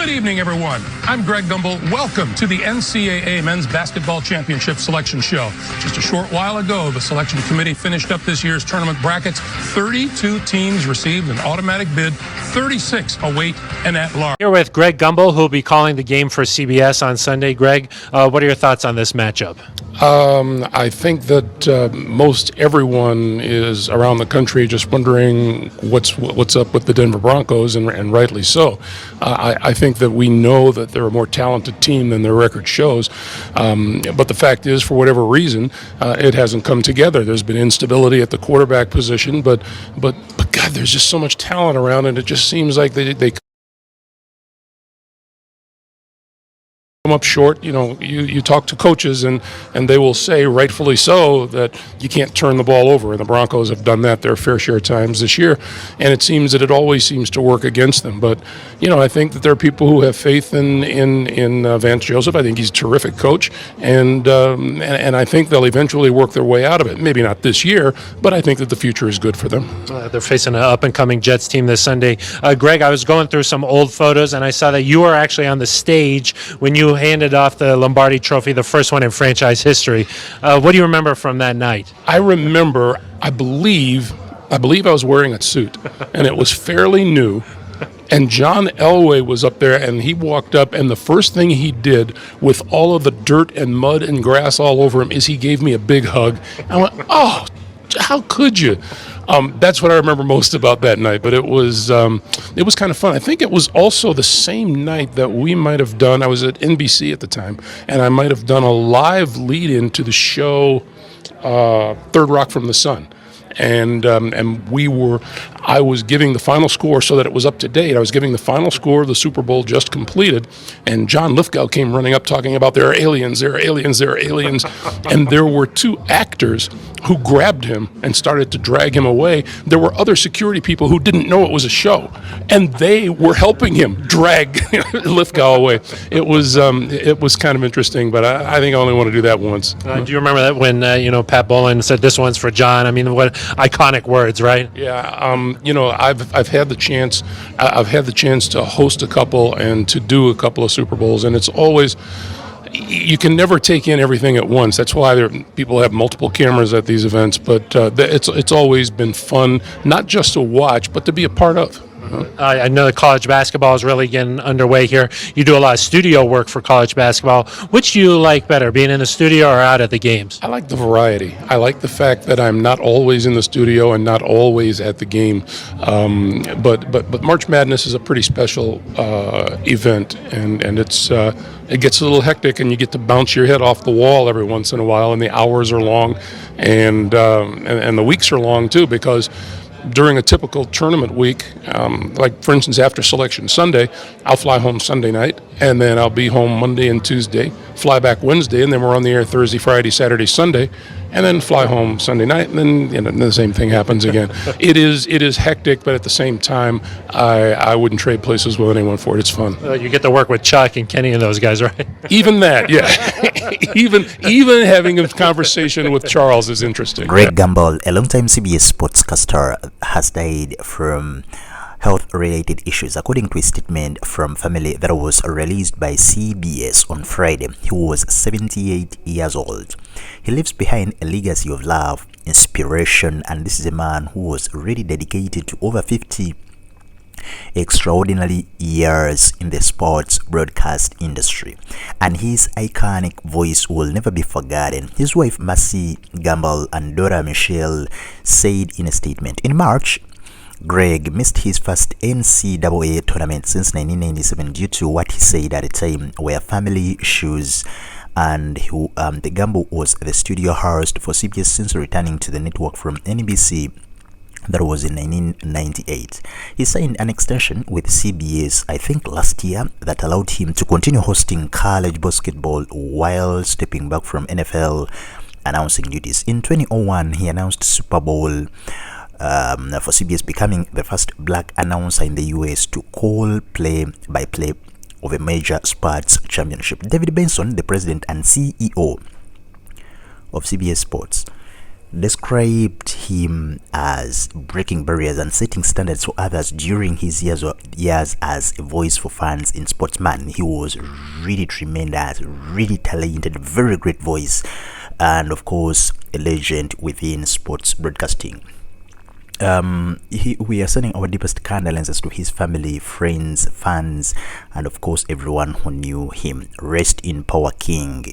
Good evening, everyone. I'm Greg Gumbel. Welcome to the NCAA Men's Basketball Championship Selection Show. Just a short while ago, the selection committee finished up this year's tournament brackets. 32 teams received an automatic bid, 36 await an at-large. Here with Greg Gumbel, who will be calling the game for CBS on Sunday. Greg, what are your thoughts on this matchup? I think that most everyone is around the country just wondering what's up with the Denver Broncos, and rightly so. I think that we know that they're a more talented team than their record shows, but the fact is, for whatever reason, it hasn't come together. There's been instability at the quarterback position, but God, there's just so much talent around, and it just seems like they come up short. You know, you talk to coaches and they will say, rightfully so, that you can't turn the ball over, and the Broncos have done that their fair share of times this year, and it seems that it always seems to work against them. But I think that there are people who have faith in Vance Joseph. I think he's a terrific coach, and I think they'll eventually work their way out of it. Maybe not this year, but I think that the future is good for them. They're facing an up-and-coming Jets team this Sunday. Greg, I was going through some old photos, and I saw that you were actually on the stage when you handed off the Lombardi Trophy, the first one in franchise history. What do you remember from that night? I remember, I believe I was wearing a suit, and it was fairly new. And John Elway was up there, and he walked up, and the first thing he did with all of the dirt and mud and grass all over him is he gave me a big hug. I went, oh, how could you? That's what I remember most about that night, but it was kind of fun. I think it was also the same night that we might have done, I was at NBC at the time, and I might have done a live lead-in to the show Third Rock from the Sun. And I was giving the final score so that it was up to date. I was giving the final score of the Super Bowl just completed, and John Lithgow came running up talking about there are aliens, and there were two actors who grabbed him and started to drag him away. There were other security people who didn't know it was a show, and they were helping him drag Lithgow away. It was kind of interesting, but I think I only want to do that once. Do you remember that when Pat Bowlen said this one's for John? I mean, what iconic words, right? Yeah. I've had the chance. I've had the chance to host a couple and to do a couple of Super Bowls, and it's always, you can never take in everything at once. That's why people have multiple cameras at these events. But it's always been fun, not just to watch, but to be a part of. I know that college basketball is really getting underway here. You do a lot of studio work for college basketball. Which do you like better, being in the studio or out at the games? I like the variety. I like the fact that I'm not always in the studio and not always at the game. But March Madness is a pretty special event, and it gets a little hectic, and you get to bounce your head off the wall every once in a while, and the hours are long, and the weeks are long too, because during a typical tournament week, like for instance after Selection Sunday, I'll fly home Sunday night, and then I'll be home Monday and Tuesday, fly back Wednesday, and then we're on the air Thursday, Friday, Saturday, Sunday, and then fly home Sunday night, and then the same thing happens again. It is hectic, but at the same time, I wouldn't trade places with anyone for it. It's fun. You get to work with Chuck and Kenny and those guys, right? Even that, yeah. even having a conversation with Charles is interesting. Greg Gumbel, a longtime CBS sportscaster, has died from health-related issues, according to a statement from family that was released by CBS on Friday. He was 78 years old. He leaves behind a legacy of love, inspiration, and this is a man who was really dedicated to over 50 extraordinary years in the sports broadcast industry, and his iconic voice will never be forgotten. His wife Marcy Gumbel and daughter Michelle said in a statement, in March, Greg missed his first NCAA tournament since 1997 due to what he said at the time were family issues, and the Gumble was the studio host for CBS since returning to the network from NBC. That was in 1998. He signed an extension with CBS, I think last year, that allowed him to continue hosting college basketball while stepping back from NFL announcing duties. In 2001, he announced Super Bowl for CBS, becoming the first black announcer in the US to call play-by-play of a major sports championship. David Benson, the president and CEO of CBS Sports, described him as breaking barriers and setting standards for others during his years as a voice for fans in Sportsman. He was really tremendous, really talented, very great voice, and of course a legend within sports broadcasting. We are sending our deepest condolences to his family, friends, fans, and of course everyone who knew him. Rest in power, King.